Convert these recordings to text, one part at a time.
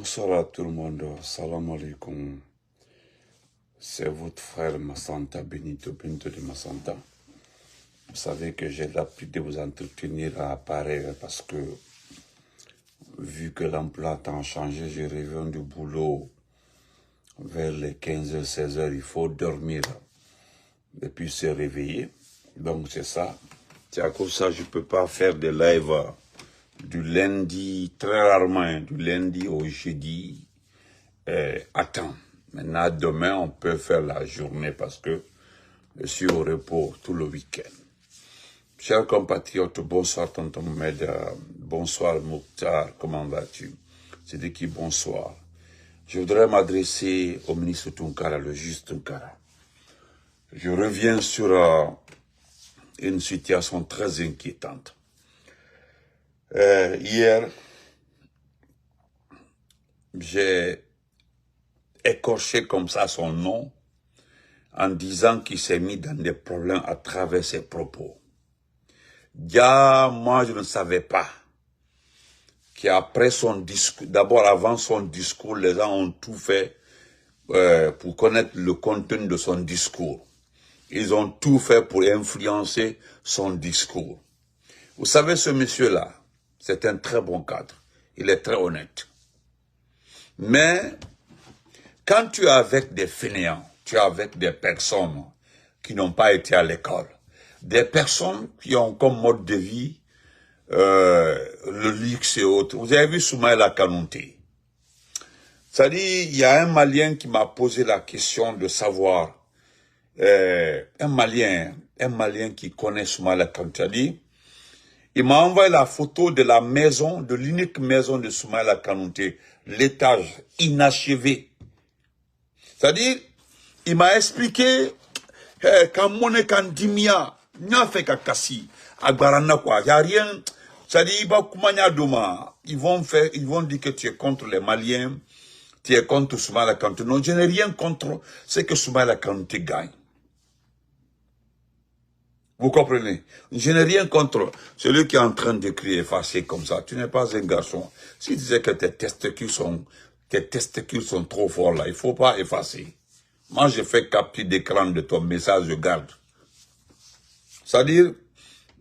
Bonsoir à tout le monde. Salam alaikum. C'est votre frère Massanta, Benito de Massanta. Vous savez que j'ai l'habitude de vous entretenir à Paris parce que, vu que l'emploi a tant changé, je reviens du boulot vers les 15h, 16h. Il faut dormir et puis se réveiller. Donc c'est ça. C'est à cause de ça que je ne peux pas faire de live du lundi, très rarement, du lundi au jeudi. Attends, maintenant demain on peut faire la journée parce que je suis au repos tout le week-end. Chers compatriotes, bonsoir Tonton Mohamed, bonsoir Mouktar, comment vas-tu? C'est de qui bonsoir. Je voudrais m'adresser au ministre Tounkara, le juge Tounkara. Je reviens sur une situation très inquiétante. Hier, j'ai écorché comme ça son nom en disant qu'il s'est mis dans des problèmes à travers ses propos. Moi je ne savais pas qu'après son discours, d'abord avant son discours, les gens ont tout fait pour connaître le contenu de son discours. Ils ont tout fait pour influencer son discours. Vous savez, ce monsieur-là, c'est un très bon cadre. Il est très honnête. Mais quand tu es avec des fainéants, tu es avec des personnes qui n'ont pas été à l'école, des personnes qui ont comme mode de vie le luxe et autres. Vous avez vu Soumaïla Kanouté. C'est-à-dire, il y a un Malien qui m'a posé la question de savoir, un Malien qui connaît Soumaïla Kanouté, il m'a envoyé la photo de la maison, de l'unique maison de Soumaïla Kanouté, l'étage inachevé. C'est-à-dire, il m'a expliqué quand mon Kandimia n'a fait qu'à Kassi, à Barana quoi, il n'y a rien. C'est-à-dire, ils vont dire que tu es contre les Maliens, tu es contre Soumaïla Kanouté. Non, je n'ai rien contre ce que Soumaïla Kanouté gagne. Vous comprenez? Je n'ai rien contre celui qui est en train d'écrire effacé comme ça. Tu n'es pas un garçon. Si tu disais que tes testicules sont trop forts là, il ne faut pas effacer. Moi, je fais capture d'écran de ton message, je garde. C'est-à-dire,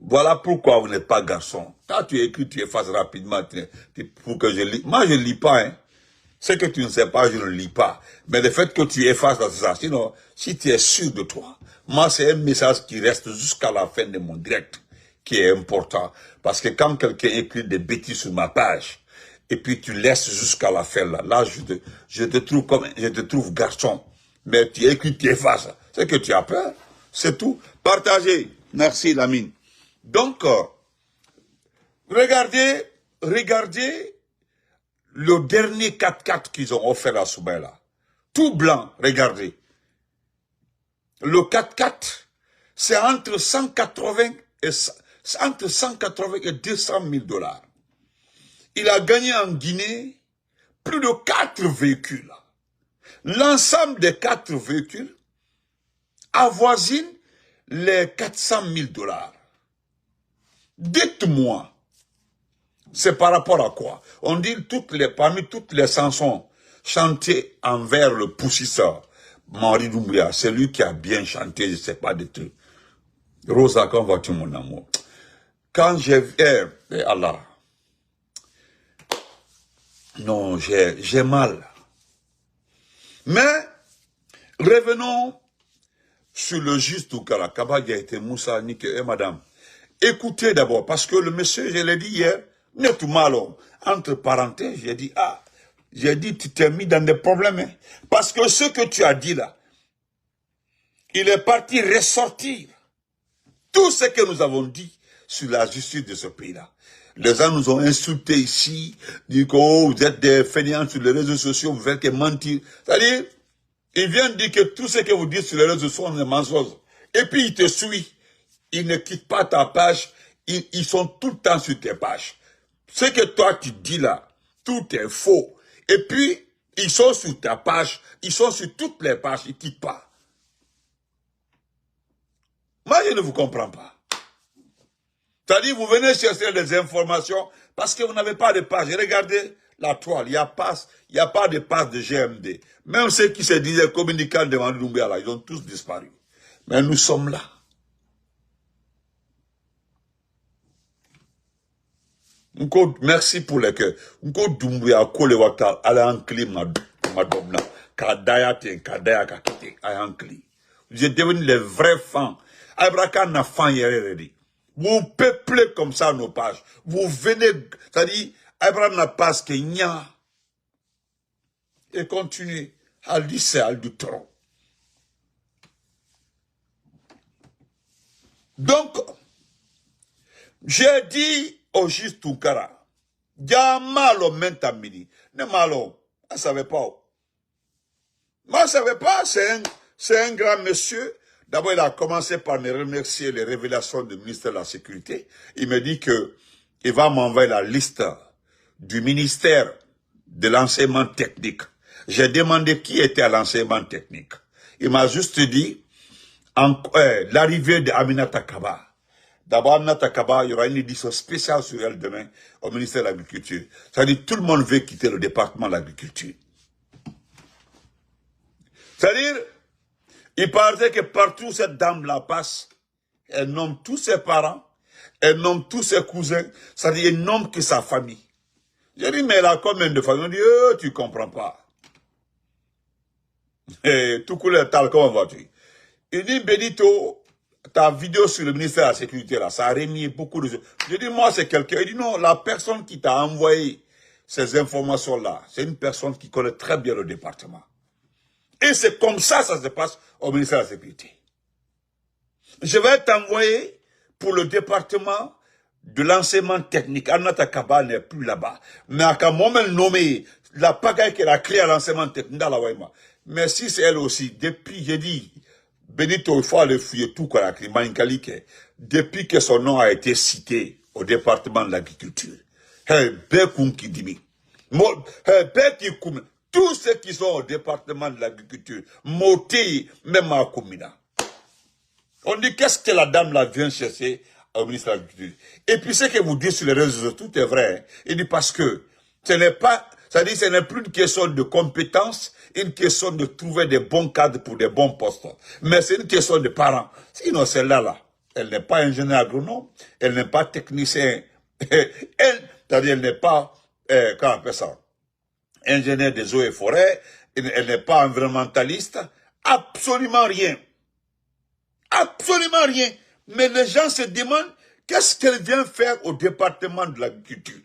voilà pourquoi vous n'êtes pas garçon. Quand tu écris, tu effaces rapidement pour que je lis. Moi, je ne lis pas, hein. Ce que tu ne sais pas, je ne lis pas. Mais le fait que tu effaces, c'est ça. Sinon, si tu es sûr de toi, moi, c'est un message qui reste jusqu'à la fin de mon direct, qui est important. Parce que quand quelqu'un écrit des bêtises sur ma page, et puis tu laisses jusqu'à la fin, là je te trouve garçon. Mais tu écris, tu effaces. C'est que tu as peur. C'est tout. Partagez. Merci, Lamine. Donc, regardez le dernier 4x4 qu'ils ont offert à Soumaïla. Tout blanc, regardez. Le 4x4, c'est entre 180 et 200 000 $. Il a gagné en Guinée plus de 4 véhicules. L'ensemble des 4 véhicules avoisine les 400 000 $. Dites-moi, c'est par rapport à quoi? On dit parmi toutes les chansons chantées envers le poussisseur, Maurice Doumbouya, c'est lui qui a bien chanté, je ne sais pas de trucs. Rosa, quand vas-tu mon amour? Quand j'ai vu, Allah, non, j'ai mal. Mais, revenons sur le juge Tounkara, Kabadja était Moussa, Nike et madame. Écoutez d'abord, parce que le monsieur, je l'ai dit hier, n'est tout mal, entre parenthèses, j'ai dit, tu t'es mis dans des problèmes, hein, parce que ce que tu as dit là, il est parti ressortir tout ce que nous avons dit sur la justice de ce pays-là. Les gens nous ont insultés ici, dit que oh, vous êtes des fainéants sur les réseaux sociaux, vous faites que mentir. C'est-à-dire, il vient dire que tout ce que vous dites sur les réseaux sociaux sont des mensonges. Et puis il te suit. Ils ne quittent pas ta page, ils sont tout le temps sur tes pages. Ce que toi tu dis là, tout est faux. Et puis, ils sont sur ta page, ils sont sur toutes les pages, ils ne quittent pas. Moi, je ne vous comprends pas. C'est-à-dire, vous venez chercher des informations parce que vous n'avez pas de page. Regardez la toile, il n'y a pas de passe de GMD. Même ceux qui se disaient communicants devant Doumbouya, là, ils ont tous disparu. Mais nous sommes là. Merci pour les cœurs. Doumbouya, Kolewata, Alankli, Madonna, Kadayate, Kadaya, Kakite, Ayankli. Vous êtes devenus les vrais fans. Abraka n'a fan yéré. Vous peuplez comme ça nos pages. Vous venez, c'est-à-dire, Abraham n'a pas ce qu'il y a. Et continuez. À lycée, à du tronc. Donc, j'ai dit au juge Tounkara, y'a malo mentamini. Ne malo, je ne savais pas. Moi, je ne savais pas, c'est un grand monsieur. D'abord, il a commencé par me remercier les révélations du ministère de la Sécurité. Il me dit que il va m'envoyer la liste du ministère de l'enseignement technique. J'ai demandé qui était à l'enseignement technique. Il m'a juste dit l'arrivée d'Aminata Kaba. D'abord, Aminata Kaba, il y aura une édition spéciale sur elle demain au ministère de l'Agriculture. C'est-à-dire tout le monde veut quitter le département de l'Agriculture. C'est-à-dire, il paraît que partout cette dame-là passe, elle nomme tous ses parents, elle nomme tous ses cousins, c'est-à-dire elle nomme que sa famille. J'ai dit, mais elle a combien de familles? On dit, tu comprends pas. Et tout coule tal, comment vas-tu? Il dit, Benito, ta vidéo sur le ministère de la Sécurité, là, ça a remis beaucoup de choses. J'ai dit, moi, c'est quelqu'un. Il dit, non, la personne qui t'a envoyé ces informations-là, c'est une personne qui connaît très bien le département. Et c'est comme ça se passe au ministère de la Sécurité. Je vais t'envoyer pour le département de l'enseignement technique. Aminata Kaba n'est plus là-bas. Mais à un moment nommé, la pagaille qu'elle a créée à l'enseignement technique dans la Waima. Mais si c'est elle aussi, depuis, j'ai dit, Benito, il faut aller fouiller tout quoi, depuis que son nom a été cité au département de l'agriculture. Tous ceux qui sont au département de l'agriculture, Moti, même à Koumina. On dit, qu'est-ce que la dame là vient chercher au ministère de l'Agriculture? Et puis ce que vous dites sur les réseaux sociaux, tout est vrai. Hein. Il dit parce que ce n'est pas, ça dit, ce n'est plus une question de compétence, une question de trouver des bons cadres pour des bons postes. Mais c'est une question de parents. Sinon, celle-là, elle n'est pas ingénieure agronome, elle n'est pas technicien, c'est-à-dire, elle n'est pas, comment on appelle ça, ingénieur des eaux et forêts, elle n'est pas environnementaliste, absolument rien. Absolument rien. Mais les gens se demandent qu'est-ce qu'elle vient faire au département de l'agriculture.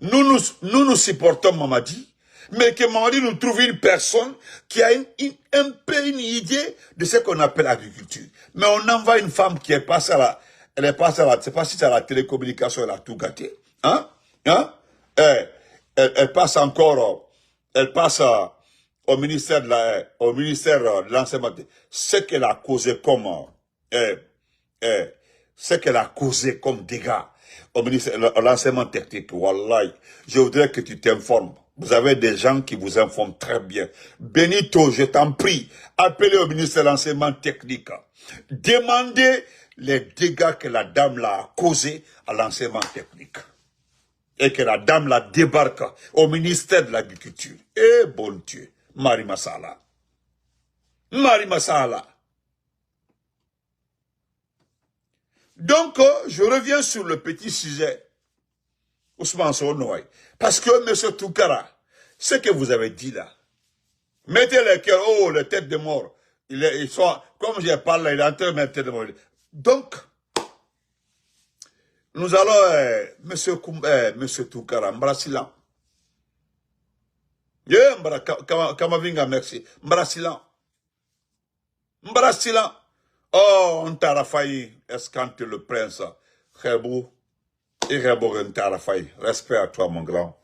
Nous supportons Mamadi, mais que Mamadi nous trouve une personne qui a un peu une idée de ce qu'on appelle l'agriculture. Mais on envoie une femme qui est passée à la, elle est passée à la, c'est pas si c'est à la télécommunication, elle a tout gâté. Hein? Elle passe encore, elle passe au ministère de l'enseignement. Ce qu'elle a causé comme, ce qu'elle a causé comme dégâts au ministère de l'enseignement technique, wallahi, je voudrais que tu t'informes. Vous avez des gens qui vous informent très bien. Benito, je t'en prie, appelez au ministère de l'enseignement technique. Demandez les dégâts que la dame là a causés à l'enseignement technique. Et que la dame la débarque au ministère de l'Agriculture. Eh bon Dieu, Marie Massala. Marie Massala. Donc, je reviens sur le petit sujet, Ousmane Sonoy. Parce que, M. Tounkara, ce que vous avez dit là, mettez les cœurs, oh, les têtes de mort, ils sont, comme j'ai parlé, il est en train de mettre les têtes de mort. Donc, nous allons, monsieur Tounkara, Mbrasilan. Kamavinga, merci. Mbrasilan. Mbrasilan. Oh, on t'a failli, escanter le prince. Khebou. Et Khebou, on t'a failli. Respect à toi, mon grand.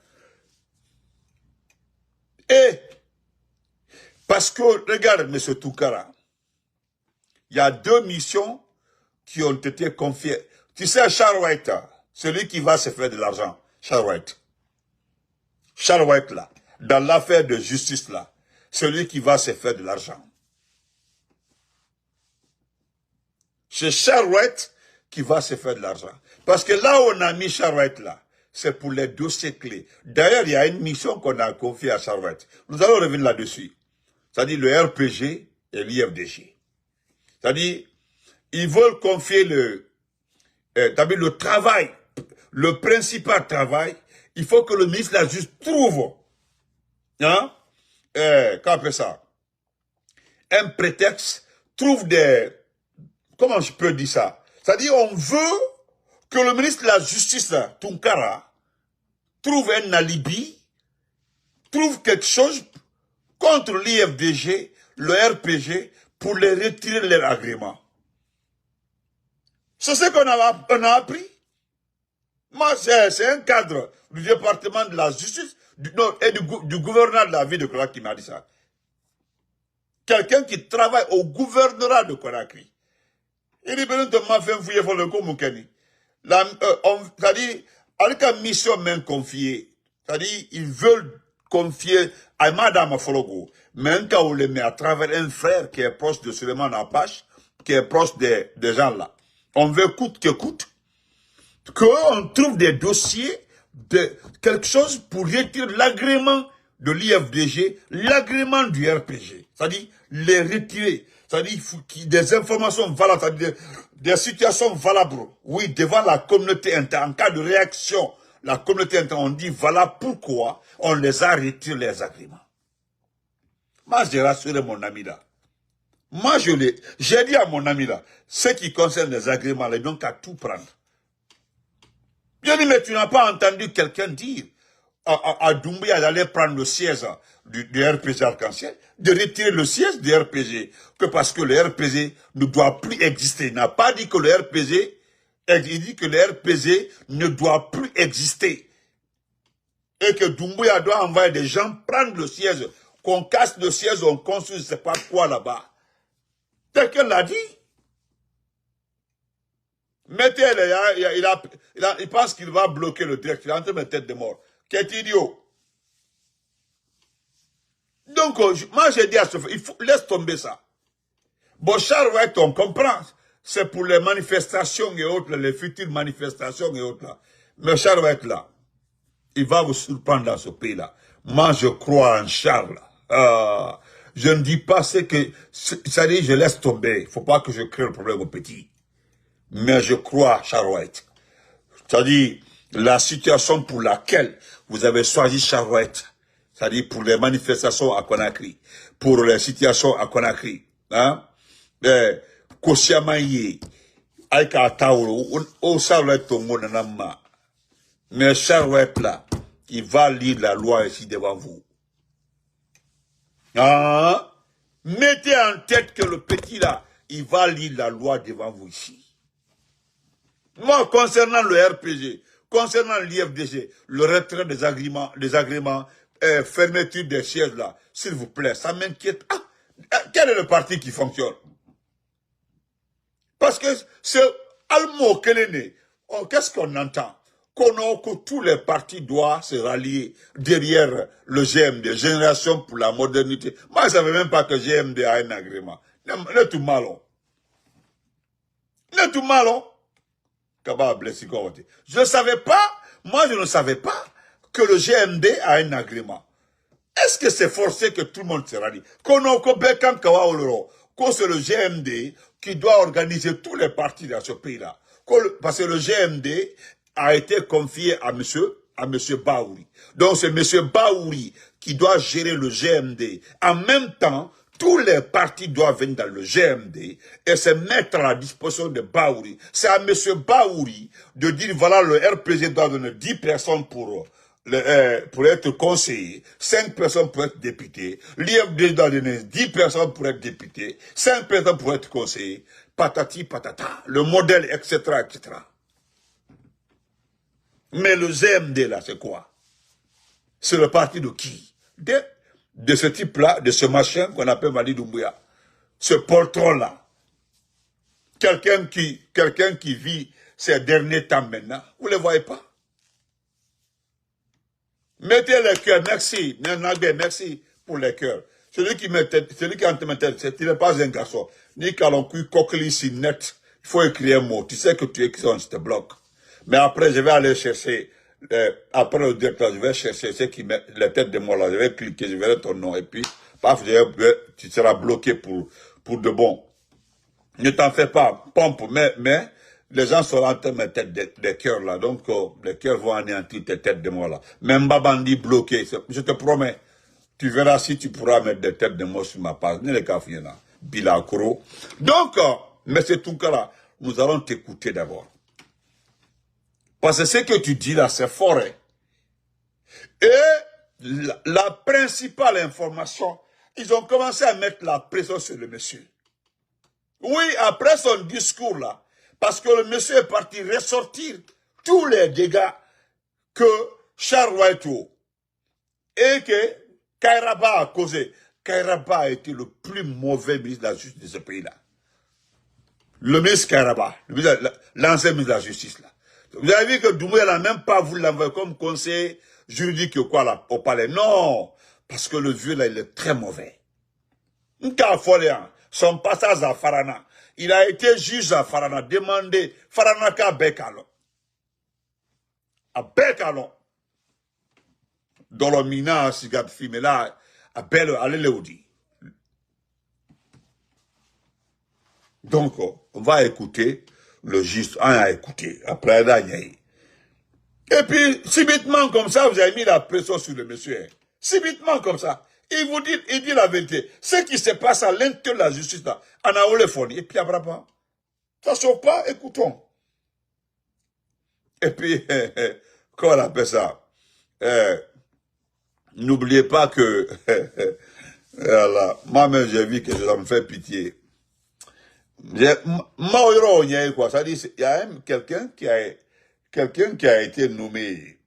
Et, parce que, regarde, monsieur Tounkara, il y a 2 missions qui ont été confiées. Tu sais, Charles White, celui qui va se faire de l'argent, Charles White. Charles White, là, dans l'affaire de justice, là, celui qui va se faire de l'argent. C'est Charles White qui va se faire de l'argent. Parce que là où on a mis Charles White, là, c'est pour les dossiers clés. D'ailleurs, il y a une mission qu'on a confiée à Charlotte. Nous allons revenir là-dessus. C'est-à-dire le RPG et l'IFDG. C'est-à-dire, ils veulent confier le travail, le principal travail. Il faut que le ministre de la Justice trouve, hein, qu'on appelle ça, un prétexte, trouve des, comment je peux dire ça? C'est-à-dire, on veut que le ministre de la Justice, là, Tunkara, trouve un alibi, trouve quelque chose contre l'IFDG, le RPG, pour les retirer leur agrément. C'est ce qu'on a appris. Moi, c'est un cadre du département de la justice et du gouverneur de la ville de Conakry qui m'a dit ça. Quelqu'un qui travaille au gouvernorat de Conakry. Il dit, ben, m'a fait fouiller pour le coup, Moukeni. C'est-à-dire, avec une mission même confiée, c'est-à-dire, ils veulent confier à Madame Fologo, mais quand on le met à travers un frère qui est proche de Suleiman Apache, qui est proche des gens là. On veut coûte que coûte, qu'on trouve des dossiers, de quelque chose pour retirer l'agrément de l'IFDG, l'agrément du RPG. C'est-à-dire, les retirer. C'est-à-dire, il faut qu'il y ait des informations valables, c'est-à-dire des situations valables. Oui, devant la communauté interne. En cas de réaction, la communauté interne, on dit, voilà pourquoi on les a retirés les agréments. Moi, j'ai rassuré mon ami là. Moi, j'ai dit à mon ami là, ce qui concerne les agréments, ils n'ont qu'à tout prendre. J'ai dit, mais tu n'as pas entendu quelqu'un dire à Doumbouya d'aller prendre le siège du RPG Arc-en-Ciel, de retirer le siège du RPG, que parce que le RPG ne doit plus exister. Il n'a pas dit que le RPG, il dit que le RPG ne doit plus exister. Et que Doumbouya doit envoyer des gens prendre le siège, qu'on casse le siège, on construit je ne sais pas quoi là-bas. Quelqu'un l'a dit. Mettez-le, il pense qu'il va bloquer le direct. Il est en train de mettre tête de mort. Quel idiot. Donc, moi j'ai dit à ce il faut, laisse tomber ça. Bon, Charles, on comprend. C'est pour les manifestations et autres, les futures manifestations et autres là. Mais Charles va être là. Il va vous surprendre dans ce pays-là. Moi, je crois en Charles. Je ne dis pas ce que... Ça dit, je laisse tomber. Il ne faut pas que je crée le problème au petit. Mais je crois à Charles White. C'est-à-dire, la situation pour laquelle vous avez choisi Charles White, c'est-à-dire pour les manifestations à Conakry, pour les situations à Conakry, hein, Kosiamaye, Aïka Taouro, au Charles White, mais Charles White là, il va lire la loi ici devant vous. Ah, mettez en tête que le petit là, il va lire la loi devant vous ici. Moi, concernant le RPG, concernant l'IFDG, le retrait des agréments, fermeture des sièges là, s'il vous plaît, ça m'inquiète. Quel est le parti qui fonctionne? Parce que c'est Almo Kelene. Oh, qu'est-ce qu'on entend? Que tous les partis doivent se rallier derrière le GMD, Génération pour la modernité. Moi, je ne savais même pas que GMD a un agrément. Ne tout malon. Ne tout malon. Je ne savais pas, moi je ne savais pas que le GMD a un agrément. Est-ce que c'est forcé que tout le monde se rallie? Que c'est le GMD qui doit organiser tous les partis dans ce pays-là. Parce que le GMD a été confié à monsieur Baouri. Donc c'est monsieur Baouri qui doit gérer le GMD. En même temps, tous les partis doivent venir dans le GMD et se mettre à la disposition de Baouri. C'est à M. Baouri de dire, voilà, le RPG doit donner 10 personnes pour être conseiller, 5 personnes pour être député, l'IFD doit donner 10 personnes pour être député, 5 personnes pour être conseiller, patati patata, le modèle, etc., etc. Mais le GMD, là, c'est quoi? C'est le parti de qui? De ce type-là, de ce machin qu'on appelle Mali Doumbouya. Ce poltron-là. Quelqu'un qui vit ces derniers temps maintenant. Vous ne le voyez pas? Mettez les cœurs. Merci. Merci pour les cœurs. Celui qui est en train de mettre, il n'est pas un garçon. Ni caloncu, coquelis, si net. Il faut écrire un mot. Tu sais que tu écris, on te bloque. Mais après, je vais aller chercher après le directeur, je vais chercher ceux qui mettent les têtes de moi là, je vais cliquer, je verrai ton nom, et puis, paf, tu seras bloqué pour de bon. Ne t'en fais pas, pompe, mais les gens seront en train de mettre des cœurs là, donc les cœurs vont anéantir tes têtes de moi là. Même Babandi bloqué, je te promets, tu verras si tu pourras mettre des têtes de moi sur ma page. Ne les cafouillez là, Bilakoro. Donc, mais c'est tout cas là, nous allons t'écouter d'abord. Parce que ce que tu dis là, c'est fort. Hein? Et la principale information, ils ont commencé à mettre la pression sur le monsieur. Oui, après son discours là, parce que le monsieur est parti ressortir tous les dégâts que Charles Whiteau et que Kairaba a causé. Kairaba a été le plus mauvais ministre de la justice de ce pays-là. Le ministre Kairaba, l'ancien ministre de la justice là. Vous avez vu que Doumbouya n'a même pas voulu l'envoyer comme conseiller juridique quoi là, au palais. Non, parce que le vieux là, il est très mauvais. Son passage à Farana, il a été juge à Farana, demandé Farana qu'à Bekalon. À Bekalon. Dans le mina, Sigat Fimela, à Belle, à l'Eleudi. Donc, on va écouter le juge, on a écouté, après Daniel. Et puis, subitement comme ça, vous avez mis la pression sur le monsieur. Subitement comme ça. Il dit la vérité. Ce qui se passe à l'intérieur de la justice, là, en a où les fournis. Et puis, après, ça ne sort pas, écoutons. Et puis, comment on appelle ça? N'oubliez pas que, voilà, moi-même, j'ai vu que ça me fait pitié. Quoi, ça dit, il y a quelqu'un qui a été nommé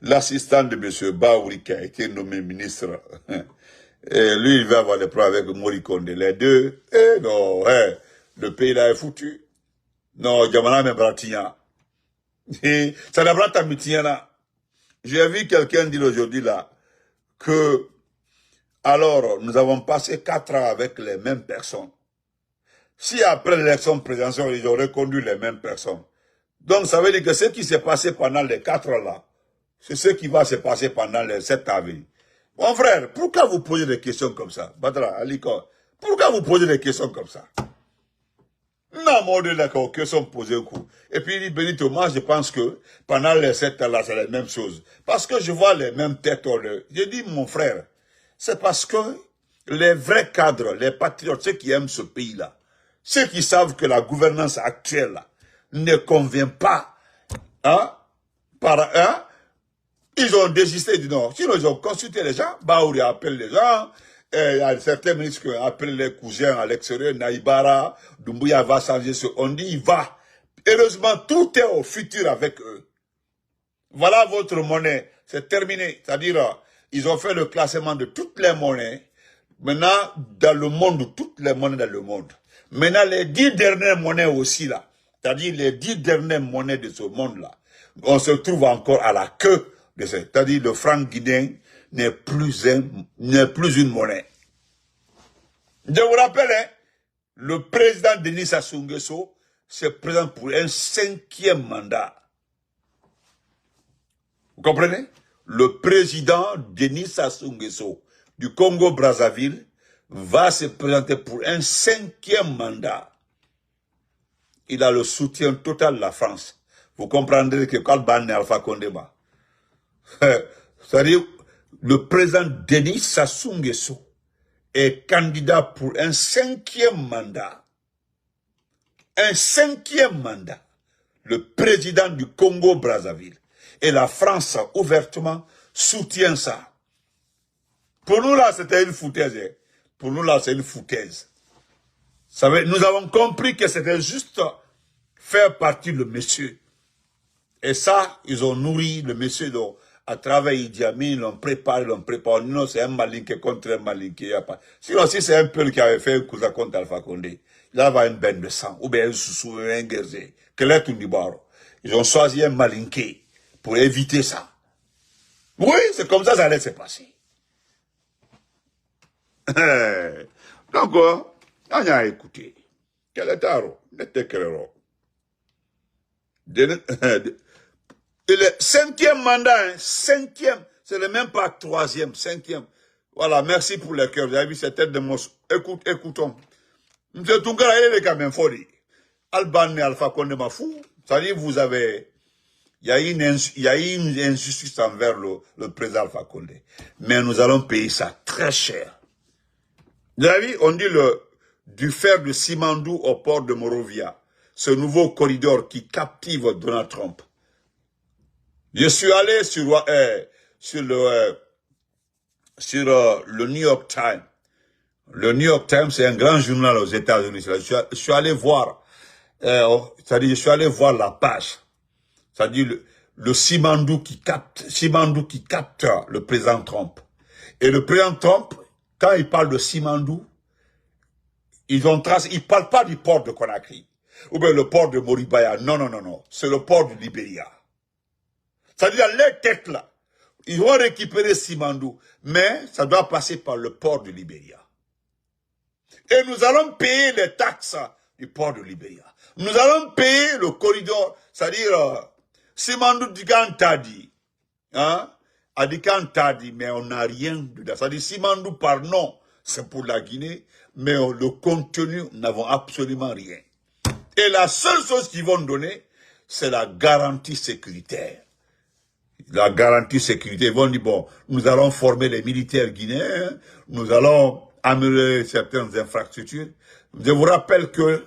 l'assistant de M. Baouri qui a été nommé ministre. Et lui, il va avoir des problèmes avec Morikonde. Les deux, non, le pays là est foutu. Non, Djamana me bratia. Ça n'a pas ta là. J'ai vu quelqu'un dire aujourd'hui là que, alors, nous avons passé 4 ans avec les mêmes personnes. Si après l'élection présidentielle, ils auraient conduit les mêmes personnes. Donc, ça veut dire que ce qui s'est passé pendant les 4 ans là, c'est ce qui va se passer pendant les 7 avril. Mon frère, pourquoi vous posez des questions comme ça? Badra, Aliko, pourquoi vous posez des questions comme ça? Non, mon Dieu, d'accord, questions posées au coup. Et puis, il dit, Benito, moi, je pense que pendant les 7 ans là, c'est la même chose. Parce que je vois les mêmes têtes. J'ai dit, mon frère, c'est parce que les vrais cadres, les patriotes, ceux qui aiment ce pays-là, ceux qui savent que la gouvernance actuelle là, ne convient pas, hein, ils ont désisté du Nord. Sinon, ils ont consulté les gens. Baouri appelle les gens. Il y a certains ministres qui appellent les cousins à l'extérieur. Naïbara, Doumbouya va changer ce. On dit, il va. Heureusement, tout est au futur avec eux. Voilà votre monnaie. C'est terminé. C'est-à-dire, ils ont fait le classement de toutes les monnaies. Maintenant, dans le monde, toutes les monnaies dans le monde. Maintenant, les 10 dernières monnaies aussi, là. C'est-à-dire, les 10 dernières monnaies de ce monde-là. On se trouve encore à la queue. C'est-à-dire le franc guinéen n'est plus une monnaie. Je vous rappelle, hein, le président Denis Sassou Nguesso se présente pour un 5e mandat. Vous comprenez? Le président Denis Sassou Nguesso du Congo-Brazzaville va se présenter pour un 5e mandat. Il a le soutien total de la France. Vous comprendrez que quand Ban Alpha Condéma, c'est-à-dire, le président Denis Sassou Nguesso est candidat pour un 5e mandat. Un 5e mandat. Le président du Congo-Brazzaville. Et la France, ouvertement, soutient ça. Pour nous, là, c'était une foutaise. Hein. Pour nous, là, c'est une foutaise. Nous avons compris que c'était juste faire partie le monsieur. Et ça, ils ont nourri le monsieur à travers Idi Amin, ils l'ont préparé. Non, c'est un malinqué contre un malinqué. Sinon, si c'est un peu qui avait fait un cousin contre Alpha Condé, il va avoir une benne de sang, ou bien un soussou, un guerrier, que l'est tout baro. Ils ont choisi un malinqué pour éviter ça. Oui, c'est comme ça allait se passer. Donc, on a écouté. Quel est taro? N'était que Et le 5e mandat, hein, 5e, c'est le même pas 3e, 5e. Voilà, merci pour le cœur. Vous avez vu cette tête de monstre. Écoutons. M. Tungara, il est quand même fort. Alban et Alpha Condé m'a fou. C'est-à-dire, vous avez, il y a une injustice envers le président Alpha Condé. Mais nous allons payer ça très cher. Vous avez vu, on dit du fer de Simandou au port de Monrovia. Ce nouveau corridor qui captive Donald Trump. Je suis allé sur le New York Times. Le New York Times, c'est un grand journal aux États-Unis. Je suis allé voir, c'est-à-dire, je suis allé voir la page. C'est-à-dire, le Simandou qui capte le président Trump. Et le président Trump, quand il parle de Simandou, ils parlent pas du port de Conakry. Ou bien le port de Moribaya. Non, non, non, non. C'est le port du Libéria. C'est-à-dire, les têtes là, ils vont récupérer Simandou, mais ça doit passer par le port du Libéria. Et nous allons payer les taxes du port de Libéria. Nous allons payer le corridor, c'est-à-dire, Simandou Digantadi, hein, Adikantadi, mais on n'a rien dedans. C'est-à-dire, Simandou par nom, c'est pour la Guinée, mais le contenu, nous n'avons absolument rien. Et la seule chose qu'ils vont donner, c'est la garantie sécuritaire. La garantie sécurité, ils vont dire, bon, nous allons former les militaires guinéens, nous allons améliorer certaines infrastructures. Je vous rappelle que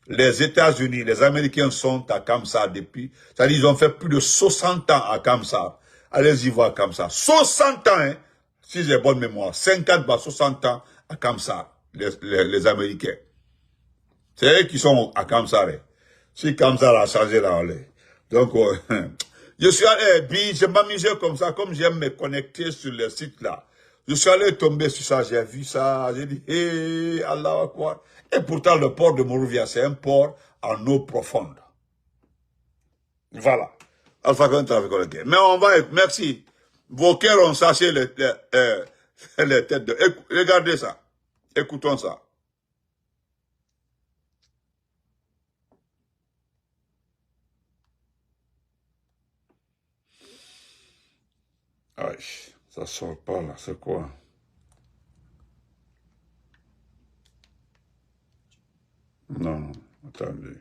les États-Unis, les Américains sont à Kamsar depuis, c'est-à-dire ils ont fait plus de 60 ans à Kamsar. Allez-y voir Kamsar. 60 ans, hein, si j'ai bonne mémoire, 50 à 60 ans à Kamsar, les Américains. C'est eux qui sont à Kamsar. Hein. Si Kamsar a changé là, allez. Donc, je suis allé, je m'amusais comme ça, comme j'aime me connecter sur le site là. Je suis allé tomber sur ça, j'ai vu ça, j'ai dit, hé, Allah Akbar. Et pourtant, le port de Monrovia, c'est un port en eau profonde. Voilà. Alpha Condé avec le mais on va, merci. Vos cœurs ont saché les têtes de... Regardez ça. Écoutons ça. Aïe, ça sort pas là, c'est quoi? Non, attendez.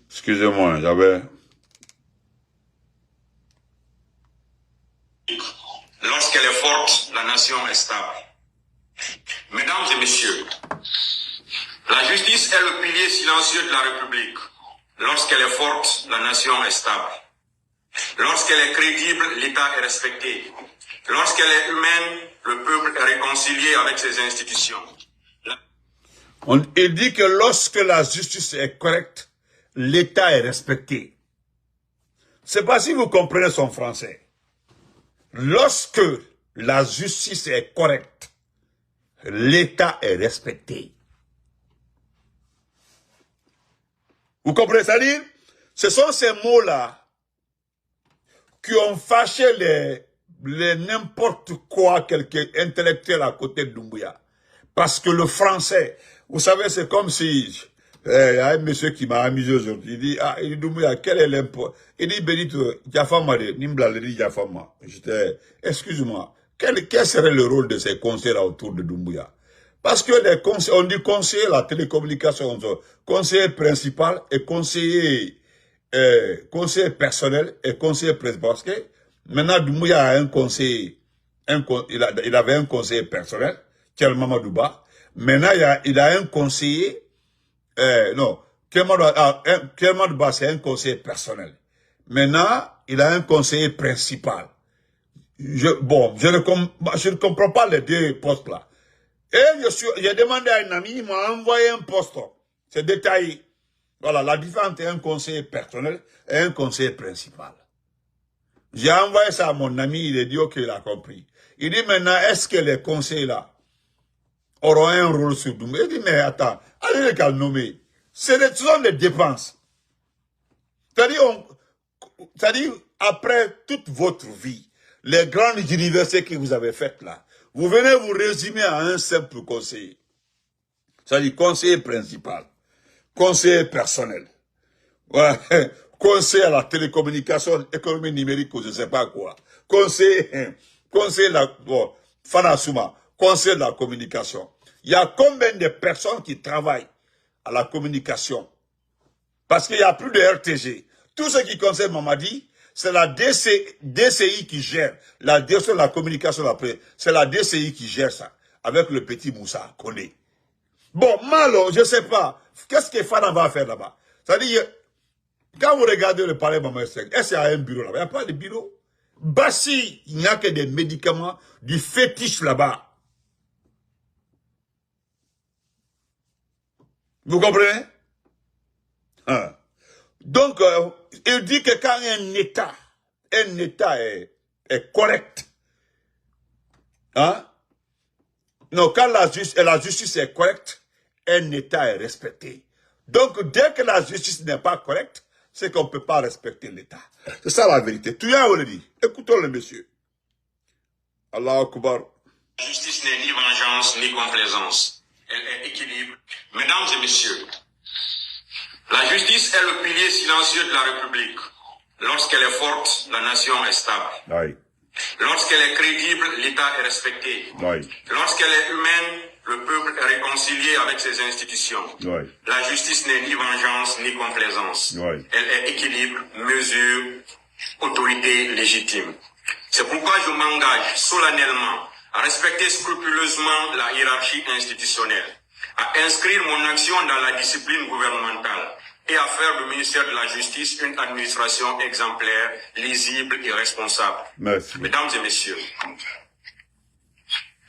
Excusez-moi, j'avais... Lorsqu'elle est forte, la nation est stable. Mesdames et messieurs, la justice est le pilier silencieux de la République. Lorsqu'elle est forte, la nation est stable. Lorsqu'elle est crédible, l'État est respecté. Lorsqu'elle est humaine, le peuple est réconcilié avec ses institutions. Il dit que lorsque la justice est correcte, l'État est respecté. C'est pas si vous comprenez son français. Lorsque la justice est correcte, l'État est respecté. Vous comprenez? C'est-à-dire, ce sont ces mots-là qui ont fâché les n'importe quoi, quelqu'un intellectuel à côté de Doumbouya. Parce que le français, vous savez, c'est comme si... Il y a un monsieur qui m'a amusé aujourd'hui. Il dit, il dit, Doumbouya, quel est l'impôt? Il dit, Benito, Jafama de Nimbla, il dit Jafama. J'étais, excuse-moi, quel serait le rôle de ces conseillers autour de Doumbouya? Parce que les conseillers, on dit conseiller la télécommunication, conseiller principal et conseiller personnel et conseiller principal. Parce que maintenant, Doumbouya a un conseiller, il avait un conseiller personnel, Thiel Mamadouba. Maintenant, il a un conseiller, non, Kelmadouba, c'est un conseiller personnel. Maintenant, il a un conseiller principal. Je ne comprends pas les deux postes-là. Et j'ai demandé à un ami, il m'a envoyé un poste. C'est détaillé. Voilà, la différence entre un conseiller personnel et un conseiller principal. J'ai envoyé ça à mon ami, il a dit, ok, il a compris. Il dit maintenant, est-ce que les conseillers là auront un rôle sur Doumbouya? Il dit, mais attends, allez les nommer. Ce sont des dépenses. C'est-à-dire, après toute votre vie, les grandes universités que vous avez faites là, vous venez vous résumer à un simple conseiller. C'est-à-dire conseiller principal, conseiller personnel, ouais, conseiller à la télécommunication, économie numérique, ou je ne sais pas quoi. Conseiller bon, Fanasuma, conseiller de la communication. Il y a combien de personnes qui travaillent à la communication? Parce qu'il n'y a plus de RTG. Tout ce qui concerne Mamadi, c'est la DCI qui gère. La direction de la communication, c'est la DCI qui gère ça. Avec le petit Moussa Koné. Bon, Malo, je ne sais pas. Qu'est-ce que Fana va faire là-bas? C'est-à-dire, quand vous regardez le palais Maman est-ce qu'il y a un bureau là-bas? Il n'y a pas de bureau. Bassi, il n'y a que des médicaments, du fétiche là-bas. Vous comprenez? Hein? Donc, il dit que quand un État est correct, hein? Non, quand la justice est correcte, un État est respecté. Donc, dès que la justice n'est pas correcte, c'est qu'on ne peut pas respecter l'État. C'est ça la vérité. Tu as le dit. Écoutons le monsieur. Allah Akbar. La justice n'est ni vengeance ni complaisance. Elle est équilibre. Mesdames et messieurs, la justice est le pilier silencieux de la République. Lorsqu'elle est forte, la nation est stable. Oui. Lorsqu'elle est crédible, l'État est respecté. Oui. Lorsqu'elle est humaine, le peuple est réconcilié avec ses institutions. Oui. La justice n'est ni vengeance ni complaisance. Oui. Elle est équilibre, mesure, autorité légitime. C'est pourquoi je m'engage solennellement à respecter scrupuleusement la hiérarchie institutionnelle, à inscrire mon action dans la discipline gouvernementale et à faire du ministère de la Justice une administration exemplaire, lisible et responsable. Merci. Mesdames et messieurs,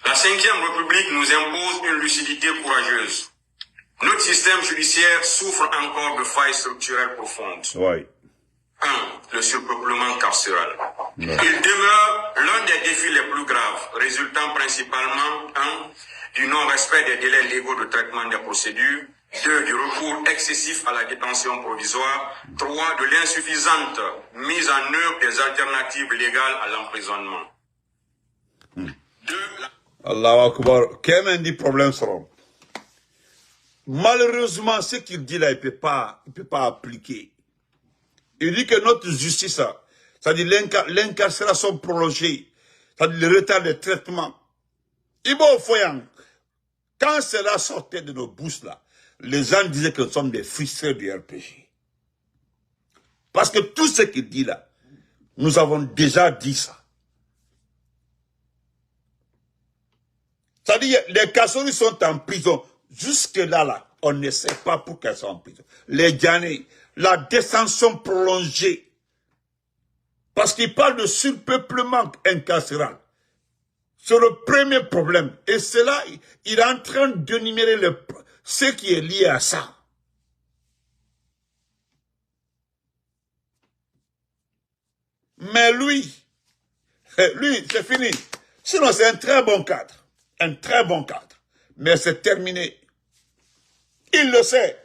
la Ve République nous impose une lucidité courageuse. Notre système judiciaire souffre encore de failles structurelles profondes. Oui. 1. Le surpeuplement carcéral. Oui. Il demeure l'un des défis les plus graves, résultant principalement 1. Du non-respect des délais légaux de traitement des procédures, 2. Du recours excessif à la détention provisoire, 3. De l'insuffisante mise en œuvre des alternatives légales à l'emprisonnement. 2. Allah Akbar. Quel dit problème seront? Malheureusement, ce qu'il dit là, il peut pas appliquer. Il dit que notre justice, c'est-à-dire l'incarcération prolongée, c'est-à-dire le retard de traitement. Ibo Foyang, quand cela sortait de nos bouches là, les gens disaient que nous sommes des frustrés du RPG. Parce que tout ce qu'il dit là, nous avons déjà dit ça. C'est-à-dire, les Kassoris sont en prison. Jusque-là, on ne sait pas pour qu'elles soient en prison. Les Djanés, la descension prolongée. Parce qu'il parle de surpeuplement incarcéral. C'est le premier problème. Et c'est là, il est en train d'énumérer ce qui est lié à ça. Mais lui, c'est fini. Sinon, c'est un très bon cadre. Un très bon cadre. Mais c'est terminé. Il le sait.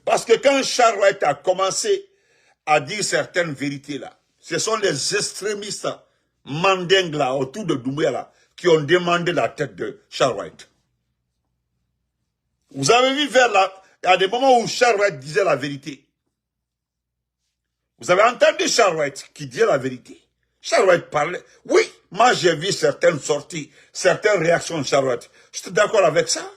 Parce que quand Charles Wright a commencé à dire certaines vérités là, ce sont les extrémistes mandingues là, autour de Doumbouya là, qui ont demandé la tête de Charles Wright. Vous avez vu vers là, il y a des moments où Charles Wright disait la vérité. Vous avez entendu Charles Wright qui disait la vérité. Charles Wright parlait. Oui, moi j'ai vu certaines sorties, certaines réactions de Charles Wright. J'étais d'accord avec ça.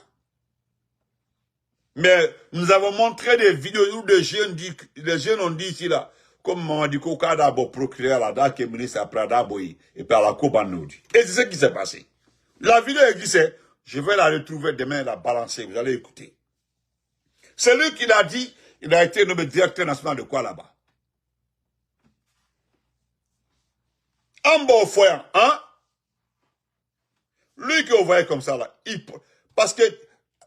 Mais nous avons montré des vidéos où les jeunes ont dit ici là, comme Mamadi Koka d'abord procureur là, qui est ministre après d'Aboyi, et puis à la Coupe en Audi. Et c'est ce qui s'est passé. La vidéo existe, je vais la retrouver demain, la balancer, vous allez écouter. C'est lui qui l'a dit, il a été nommé directeur national de quoi là-bas? En bon foyer, hein? Lui que vous voyez comme ça là, parce que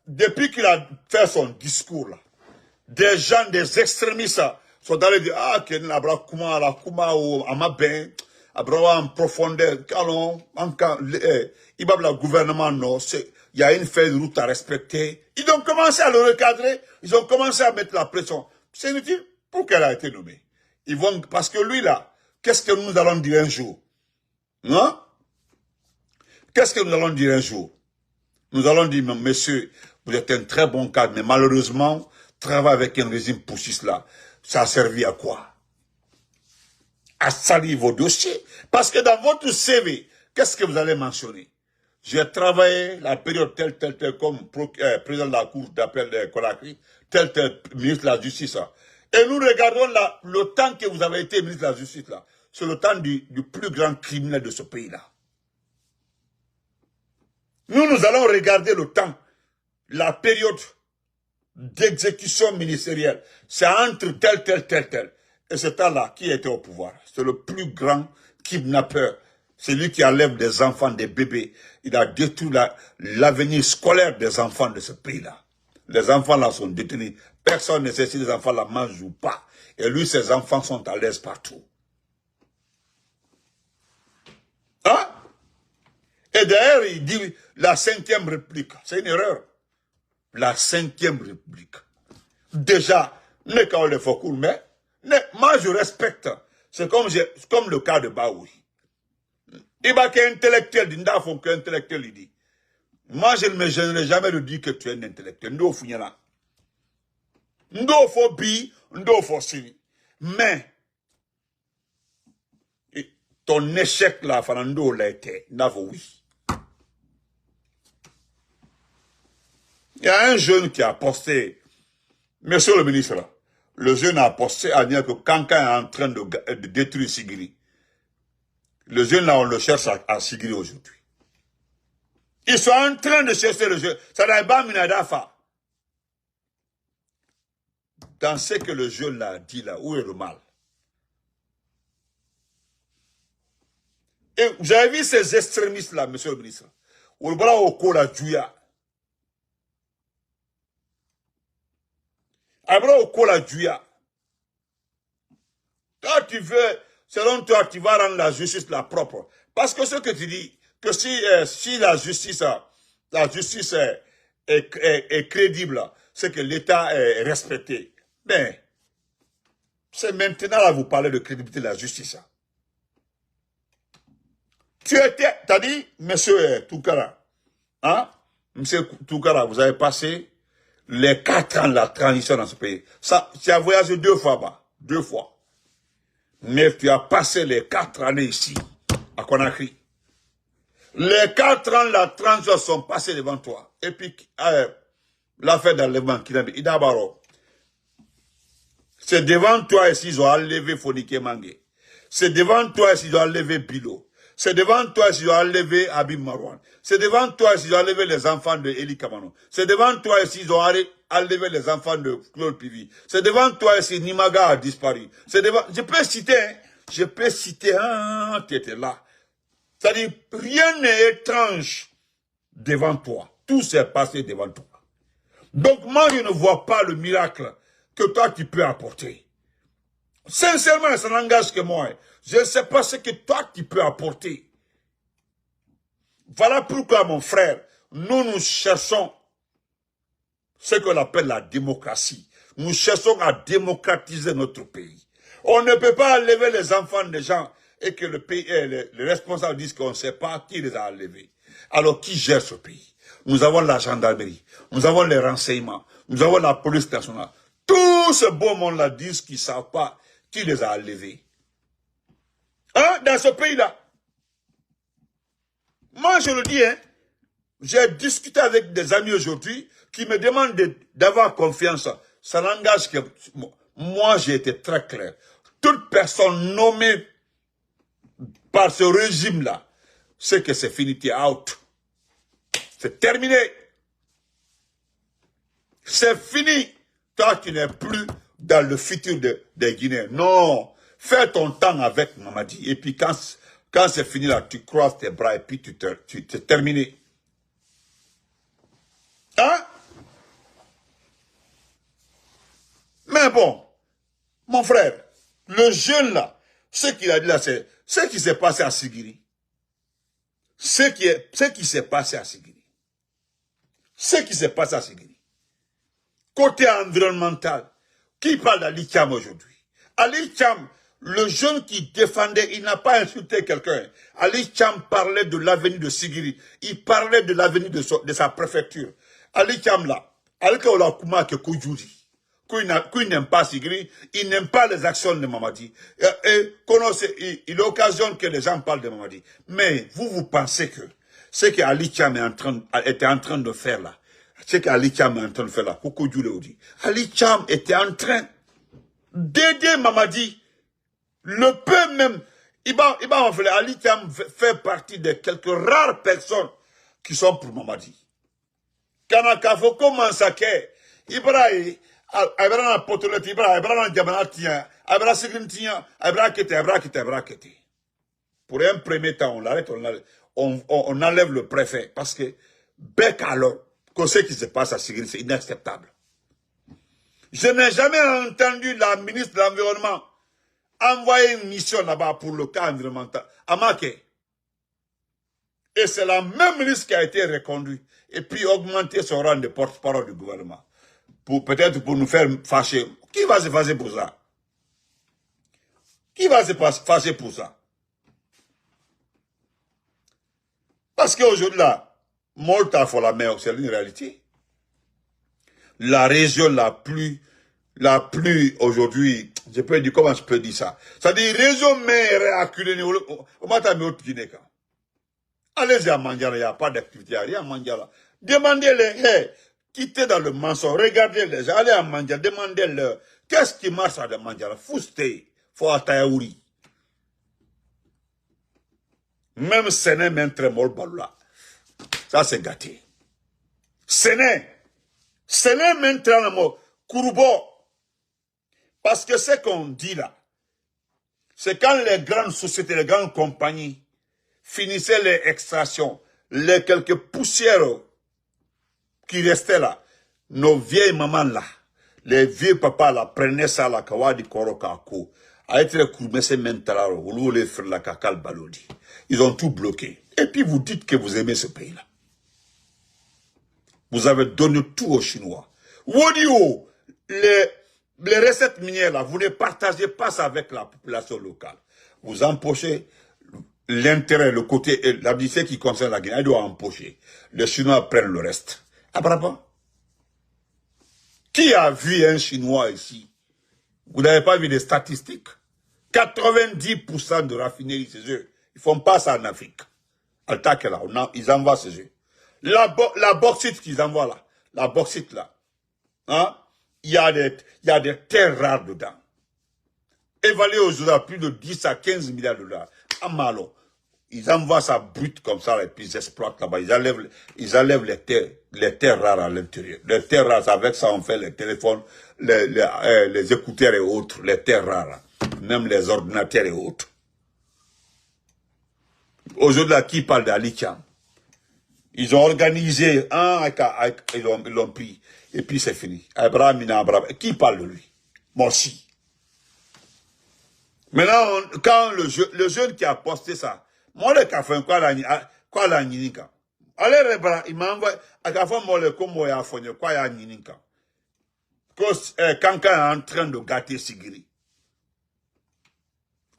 depuis qu'il a fait son discours là, des gens, des extrémistes sont allés dire, ah, qu'il y a la kuma ou amaben, en profondeur, calon, il va le gouvernement, non, il y a une feuille de route à respecter. Ils ont commencé à le recadrer, ils ont commencé à mettre la pression. C'est inutile. Pourquoi elle a été nommée? Parce que lui là, qu'est-ce que nous allons dire un jour? Hein? Qu'est-ce que nous allons dire un jour? Nous allons dire, monsieur, vous êtes un très bon cadre, mais malheureusement, travailler avec un régime poussiste là, ça a servi à quoi? À salir vos dossiers. Parce que dans votre CV, qu'est-ce que vous allez mentionner? J'ai travaillé la période telle, comme président de la Cour d'appel de Conakry, tel, ministre de la Justice. Là. Et nous regardons là, le temps que vous avez été ministre de la Justice là, c'est le temps du plus grand criminel de ce pays-là. Nous allons regarder le temps, la période d'exécution ministérielle. C'est entre tel. Et ce temps-là, qui était au pouvoir? C'est le plus grand kidnappeur. C'est lui qui enlève des enfants, des bébés. Il a détruit l'avenir scolaire des enfants de ce pays-là. Les enfants là sont détenus. Personne ne sait si les enfants là mangent ou pas. Et lui, ses enfants sont à l'aise partout. Hein? Et d'ailleurs, il dit la 5e République. C'est une erreur. La 5e République. Déjà, ne quand le faut cool, mais moi je respecte. C'est comme le cas de Baoui. Il va qu'un intellectuel, il dit. Moi je ne me gênerai jamais de dire que tu es un intellectuel. Ndo funyana. Ndo fo bi, ndo fo siri. Mais ton échec là, Fernando l'a été. N'avo oui. Il y a un jeune qui a posté, monsieur le ministre, là, le jeune a posté à dire que Kankan est en train de détruire Sigiri. Le jeune là, on le cherche à Sigiri aujourd'hui. Ils sont en train de chercher le jeune. Ça n'a pas Minadafa. Dans ce que le jeune là dit là, où est le mal? Et vous avez vu ces extrémistes là, monsieur le ministre. Ou le bras au col à Djouya. Abra au col à Djouya. Toi, tu veux, selon toi, tu vas rendre la justice la propre. Parce que ce que tu dis, que si la justice est crédible, c'est que l'État est respecté. Mais, c'est maintenant là vous parlez de crédibilité de la justice. T'as dit, monsieur Toukara, hein? Monsieur Toukara, vous avez passé les 4 ans de la transition dans ce pays. Ça, tu as voyagé 2 fois bas. 2 fois. Mais tu as passé les 4 années ici, à Conakry. Les 4 ans de la transition sont passés devant toi. Et puis, l'affaire d'enlèvement, Idabaro. C'est devant toi ici, ils ont enlevé Fonike Mangé. C'est devant toi ici, ils ont enlevé Bilo. C'est devant toi ici, ils ont enlevé Abim Marwan. C'est devant toi ici, ils ont enlevé les enfants de Eli Kamano. C'est devant toi ici, ils ont enlevé les enfants de Claude Pivi. C'est devant toi ici, Nimaga a disparu. C'est devant, je peux citer, tu étais là. C'est-à-dire, rien n'est étrange devant toi. Tout s'est passé devant toi. Donc, moi, je ne vois pas le miracle que toi, tu peux apporter. Sincèrement, ça n'engage que moi. Je ne sais pas ce que toi, tu peux apporter. Voilà pourquoi, mon frère, nous cherchons ce qu'on appelle la démocratie. Nous cherchons à démocratiser notre pays. On ne peut pas enlever les enfants des gens et que le pays, les responsables disent qu'on ne sait pas qui les a enlevés. Alors, qui gère ce pays? Nous avons la gendarmerie, nous avons les renseignements, nous avons la police nationale. Tout ce beau monde-là disent qu'ils ne savent pas qui les a enlevés. Hein, dans ce pays-là. Moi, je le dis, hein, j'ai discuté avec des amis aujourd'hui qui me demandent d'avoir confiance. Ça n'engage que moi, j'ai été très clair. Toute personne nommée par ce régime-là, c'est que c'est fini, t'es out. C'est terminé. C'est fini. Toi, tu n'es plus dans le futur des Guinéens. Non. Fais ton temps avec Mamadi. Et puis quand c'est fini là, tu croises tes bras et puis tu t'es terminé. Hein? Mais bon, mon frère, le jeune là, ce qu'il a dit là, c'est ce qui s'est passé à Sigiri. Ce qui s'est passé à Sigiri. Ce qui s'est passé à Sigiri. Côté environnemental, qui parle d'Ali Cham aujourd'hui? Ali Cham, le jeune qui défendait, il n'a pas insulté quelqu'un. Ali Cham parlait de l'avenir de Sigiri. Il parlait de l'avenir de sa préfecture. Ali Cham là, Ali Kaola Kuma ke Koujoudi. qui n'aime pas Sigri, il n'aime pas les actions de Mamadi. Il occasionne que les gens parlent de Mamadi. Mais vous pensez que ce qu'Ali Cham était en train de faire là, ce qu'Ali Cham est en train de faire là, Koko Djoulé dit, Ali Cham était en train d'aider Mamadi. Le peu même, Ali Cham fait partie de quelques rares personnes qui sont pour Mamadi. Kanaka Foko Mansake, Ibrahim, Abraham Potolet, Abraham Diamanatia, Abraham Sigrintia, Abraham Kete. Pour un premier temps, on l'arrête, on enlève le préfet. Parce que, bec alors, que ce qui se passe à Sigri, c'est inacceptable. Je n'ai jamais entendu la ministre de l'Environnement envoyer une mission là-bas pour le cas environnemental, à Maké. Et c'est la même ministre qui a été reconduite. Et puis augmenter son rang de porte-parole du gouvernement. Peut-être pour nous faire fâcher. Qui va se fâcher pour ça? Qui va se fâcher pour ça? Parce qu'aujourd'hui là, Malta faut la mer, c'est une réalité. La région la plus aujourd'hui, je peux dire, comment je peux dire ça? C'est-à-dire, région mer acculée au matin, au Guinée. Allez-y à Mandjala, il n'y a pas d'activité, il n'y a rien à Mandjala. Demandez-les, quittez dans le mensonge, regardez les gens, allez à Mandjala, demandez-leur, qu'est-ce qui marche à Mandjala? Fouste, faut atayaouri. Même Séné, même très mal baloula. Ça, c'est gâté. Séné, même très mal, Kouroubo. Parce que ce qu'on dit là, c'est quand les grandes sociétés, les grandes compagnies finissaient les extractions, les quelques poussières qui restaient là, nos vieilles mamans là, les vieux papas là, prenaient ça là, kawadi korokako, a été koumese mentalaro, ou les frères la kakal balodi. Ils ont tout bloqué. Et puis vous dites que vous aimez ce pays-là. Vous avez donné tout aux Chinois. Wodio, les recettes minières là, vous ne partagez pas ça avec la population locale. Vous empochez l'intérêt, le côté, la ce qui concerne la Guinée, elle doit empocher. Les Chinois prennent le reste. Apparemment. Qui a vu un Chinois ici? Vous n'avez pas vu des statistiques? 90% de raffineries, c'est eux. Ils font pas ça en Afrique. Al-Takela, ils envoient ces eux. La bauxite qu'ils envoient là, la bauxite là, hein? Il y a des terres rares dedans. Évalué aujourd'hui à plus de 10 à 15 milliards de dollars. À Malo, ils envoient ça brut comme ça, et puis ils exploitent là-bas. Ils enlèvent les terres rares à l'intérieur. Les terres rares, avec ça, on fait les téléphones, les écouteurs et autres, les terres rares. Même les ordinateurs et autres. Aujourd'hui, là, qui parle d'Ali Cham? Ils ont organisé ils l'ont pris. Et puis c'est fini. Abraham. Qui parle de lui? Morsi. Maintenant, quand le jeune qui a posté ça, moi, le café, quoi la ninika? Allez, il m'a envoyé, à la fois, moi, le combo est à fond, quoi la ninika? Quand est en train de gâter Sigiri.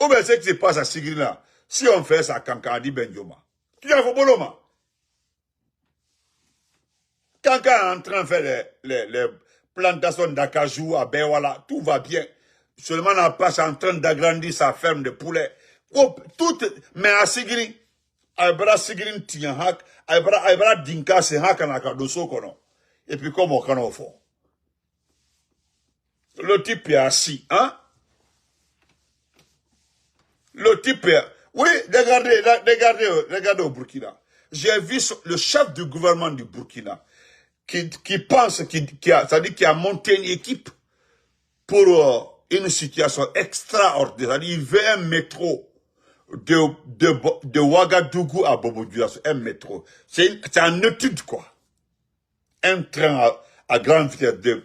Ou bien ce qui se passe à Sigiri là, si on fait ça, Kankan a dit Benjoma. Tu as fait Boloma. Kankan est en train de faire les plantations d'acajou à Bewala, tout va bien. Seulement la passe en train d'agrandir sa ferme de poulets. Mais à Sigiri, Aibra Sigiri tient hak, Aibra Dinka se hak en akadoso kono. Et puis comme on connaît au fond. Le type est assis, hein? Le type est... Oui, regardez au Burkina. J'ai vu le chef du gouvernement du Burkina qui pense, qui a monté une équipe pour une situation extraordinaire. Il veut un métro de Ouagadougou à Bobo-Dioulasso, un métro. C'est une étude, quoi. Un train à grande vitesse de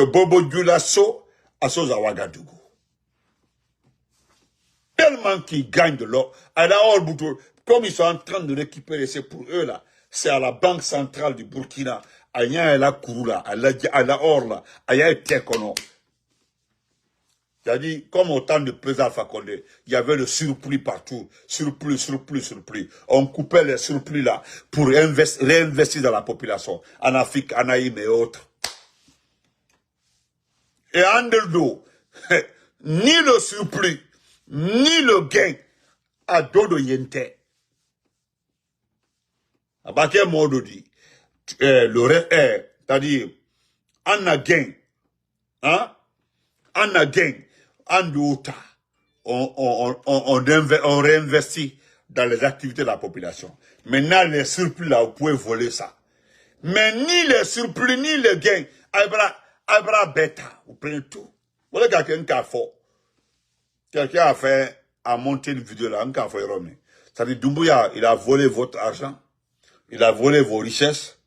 Bobo-Dioulasso à Ouagadougou. Tellement qu'ils gagnent de l'or. Alors, comme ils sont en train de récupérer, c'est pour eux là. C'est à la Banque centrale du Burkina. Aya la Kouroula, à la Or là, Aya Tekono. C'est-à-dire, comme au temps de président Alpha Condé, il y avait le surplus partout. Surplus. On coupait les surplus là pour réinvestir dans la population. En Afrique, en Haïm et autres. et Anderdo, ni le surplus, ni le gain à Dodo Yente. À partir du moment dit, c'est-à-dire, on a gain, hein, on a gain, on réinvestit dans les activités de la population. Maintenant, les surplus là, vous pouvez voler ça. Mais ni les surplus, ni les gains, abra bêta, vous prenez tout. Vous voyez quelqu'un qui a fait, a monté une vidéo là, un cas fait Rome. C'est-à-dire, Doumbouya, il a volé votre argent, il a volé vos richesses,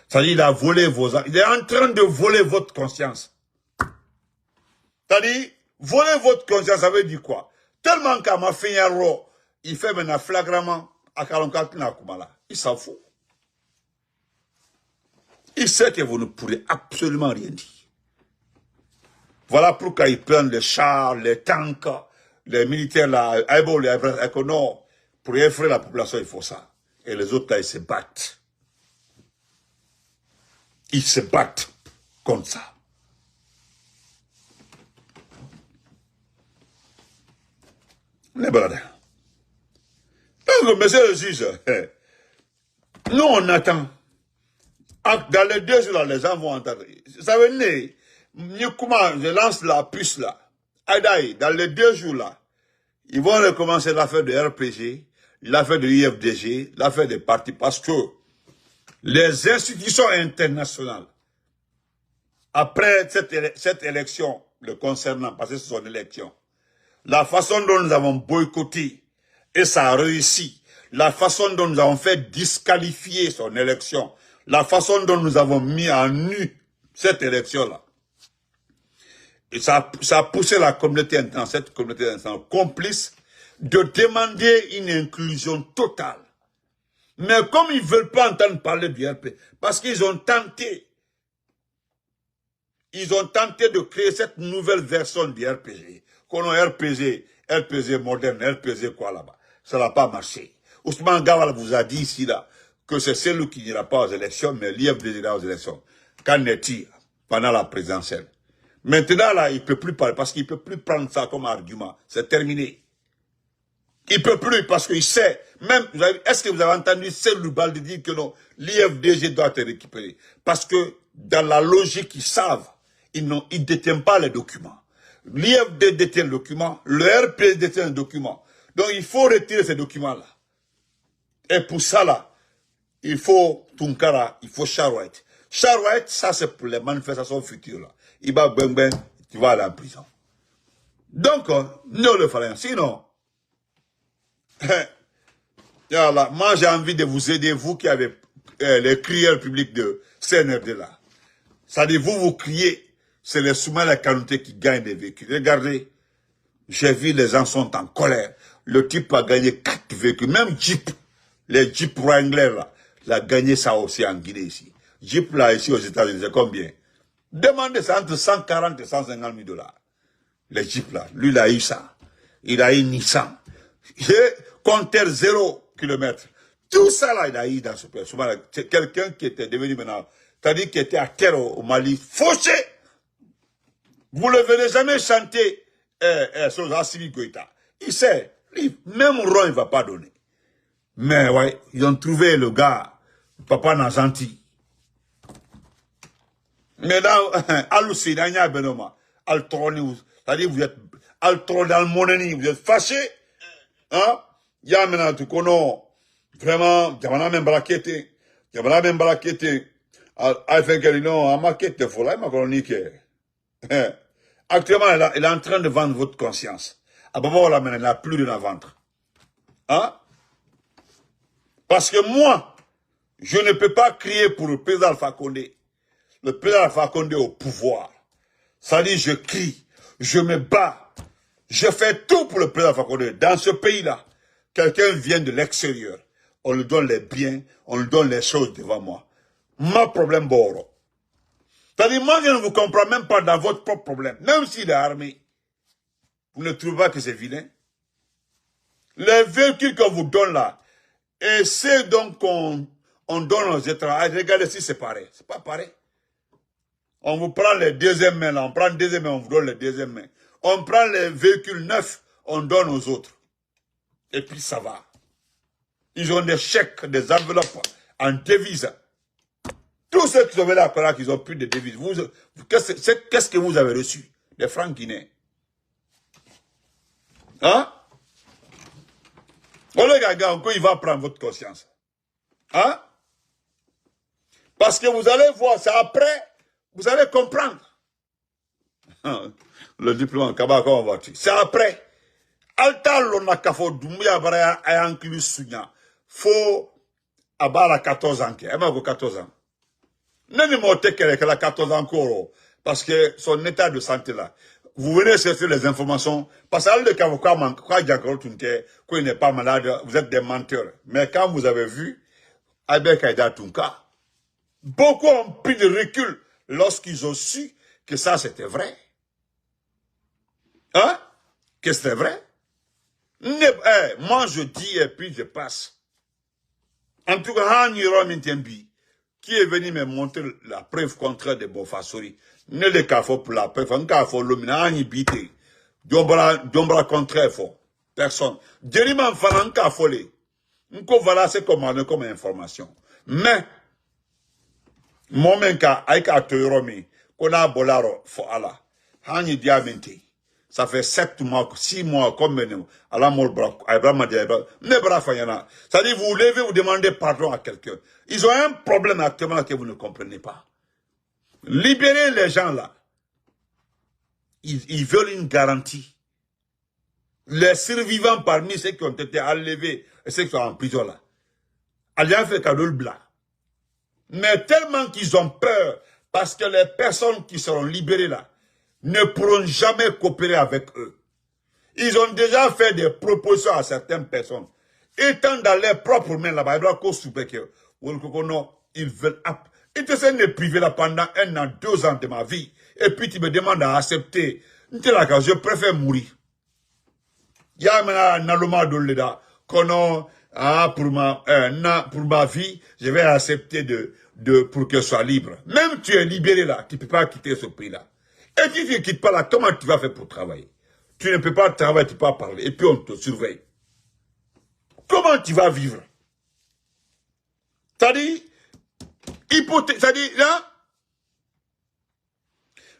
c'est-à-dire, il a volé vos argent, il est en train de voler votre conscience. C'est-à-dire, voler votre conscience, ça veut dire quoi? Tellement qu'à ma fin, il fait maintenant flagramment à Kalonkatina Kumala. Il s'en fout. Il sait que vous ne pourrez absolument rien dire. Voilà pourquoi ils prennent les chars, les tanks, les militaires là, non, pour effrayer la population, il faut ça. Et les autres là, ils se battent. Ils se battent comme ça. Les bradins. Donc, monsieur le juge, nous on attend. Dans les 2 jours là, les gens vont entendre. Ça veut dire, je lance la puce là. Aïdaï, dans les 2 jours là, ils vont recommencer l'affaire de RPG, l'affaire de IFDG, l'affaire des partis, parce que les institutions internationales, après cette élection le concernant, parce que c'est son élection, la façon dont nous avons boycotté, et ça a réussi, la façon dont nous avons fait disqualifier son élection, la façon dont nous avons mis en nu cette élection-là, et ça a poussé la communauté internationale, cette communauté internationale complice, de demander une inclusion totale. Mais comme ils ne veulent pas entendre parler du RP, parce qu'ils ont tenté de créer cette nouvelle version du RPG, qu'on a RPG moderne, RPG quoi là-bas. Ça n'a pas marché. Ousmane Gawal vous a dit ici là, que c'est celui qui n'ira pas aux élections, mais l'IFDG ira aux élections. Qu'en est-il pendant la présidentielle? Maintenant là, il ne peut plus parler, parce qu'il ne peut plus prendre ça comme argument. C'est terminé. Il ne peut plus, parce qu'il sait, même, est-ce que vous avez entendu Seloubal dire que non, l'IFDG doit être récupéré? Parce que, dans la logique, ils savent, ils ne détiennent pas les documents. L'IFD détient le document, le RP détient le document. Donc, il faut retirer ces documents-là. Et pour ça, là, il faut Tunkara, il faut Charouette. Charouette, ça, c'est pour les manifestations futures, là. Il va ben, tu vas aller en prison. Donc, nous le faisons. Sinon, moi, j'ai envie de vous aider, vous qui avez les crieurs publics de CNRD là. C'est-à-dire, vous criez, c'est les Soumaïla Kanouté qui gagnent des véhicules. Regardez, j'ai vu les gens sont en colère. Le type a gagné 4 véhicules, même Jeep, les Jeep Wrangler là, il a gagné ça aussi en Guinée ici. Jeep là, ici aux États-Unis, c'est combien? Demandez ça entre 140 et 150 000 $. Les Jeep là, lui, il a eu ça. Il a eu Nissan. Compteur 0 km. Tout ça là, il a eu dans ce pays. C'est quelqu'un qui était devenu maintenant, c'est-à-dire qui était à terre au Mali, fauché. Vous ne le verrez jamais chanter sur Assimi Goïta. Il sait, lui, même Ron, il ne va pas donner. Mais ouais, ils ont trouvé le gars, Papa Nazanti. Mais là, Alouci, Nanya Benoma, Altroni, c'est-à-dire vous êtes Altroni dans le Moneni, vous êtes fâché. Hein? Il y a maintenant tout qu'on a vraiment, il y a même braquette, à maquette de folie, ma chronique. Actuellement, elle est en train de vendre votre conscience. À Baba, là, maintenant, elle n'a plus de la vendre. Hein? Parce que moi, je ne peux pas crier pour le président Alpha Condé. Le président Alpha Condé au pouvoir. Ça dit, je crie, je me bats, je fais tout pour le président Alpha Condé. Dans ce pays-là, quelqu'un vient de l'extérieur. On lui donne les biens, on lui donne les choses devant moi. Ma problème, Boro. C'est-à-dire, moi, je ne vous comprends même pas dans votre propre problème. Même s'il est armé, vous ne trouvez pas que c'est vilain? Les véhicules qu'on vous donne là, et c'est donc qu'on donne aux étrangers. Regardez si c'est pareil. C'est pas pareil. On vous prend les deuxièmes mains, là. On prend les deuxième main, on vous donne les deuxièmes mains. On prend les véhicules neufs, on donne aux autres. Et puis ça va. Ils ont des chèques, des enveloppes en devises. Tous ceux qui sont venus à qu'ils ont plus de devises. Qu'est-ce que vous avez reçu? Des francs guinéens. Hein? Le gars, il va prendre votre conscience. Hein? Parce que vous allez voir, c'est après, vous allez comprendre. Le diplôme, comment va-t-il? C'est après. Alta l'on kafo dumia bara inclus sunya. Faut abala 14 ans. Elle m'a 14 ans. N'est pas qu'elle a 14 ans encore. Parce que son état de santé là. Vous venez chercher les informations. Parce que le quand il n'est pas malade, vous êtes des menteurs. Mais quand vous avez vu, Albert Kaïda Tunka, beaucoup ont pris de recul lorsqu'ils ont su que ça c'était vrai. Hein? Que c'était vrai? Moi je dis et puis je passe. En tout cas, qui est venu me montrer la preuve contraire de Bofasori. Ne le cafo pour la preuve, un cafo l'omina bité. Dombra contraire fort. Personne. Dériman fanan cafo les. Nko voilà c'est commandé comme information. Mais, momenka aika toyoromi, kona bolaro fo ala. Hani diamenti. Ça fait 7 mois, 6 mois, comme nous, à la mort, c'est-à-dire, vous levez, vous demandez pardon à quelqu'un. Ils ont un problème actuellement que vous ne comprenez pas. Libérez les gens là. Ils veulent une garantie. Les survivants parmi ceux qui ont été enlevés et ceux qui sont en prison là. Alliance fait cadeau le blanc. Mais tellement qu'ils ont peur, parce que les personnes qui seront libérées là, ne pourront jamais coopérer avec eux. Ils ont déjà fait des propositions à certaines personnes. Étant dans leurs propres mains là-bas, ils veulent... Ils te sont privés là pendant 1 an, 2 ans de ma vie. Et puis tu me demandes à accepter. Je préfère mourir. Il y a maintenant un aloma de l'État. Pour ma vie, je vais accepter pour que je sois libre. Même tu es libéré là, tu ne peux pas quitter ce pays-là. Et si tu ne quittes pas là, comment tu vas faire pour travailler? Tu ne peux pas travailler, tu ne peux pas parler. Et puis on te surveille. Comment tu vas vivre? C'est-à-dire, là,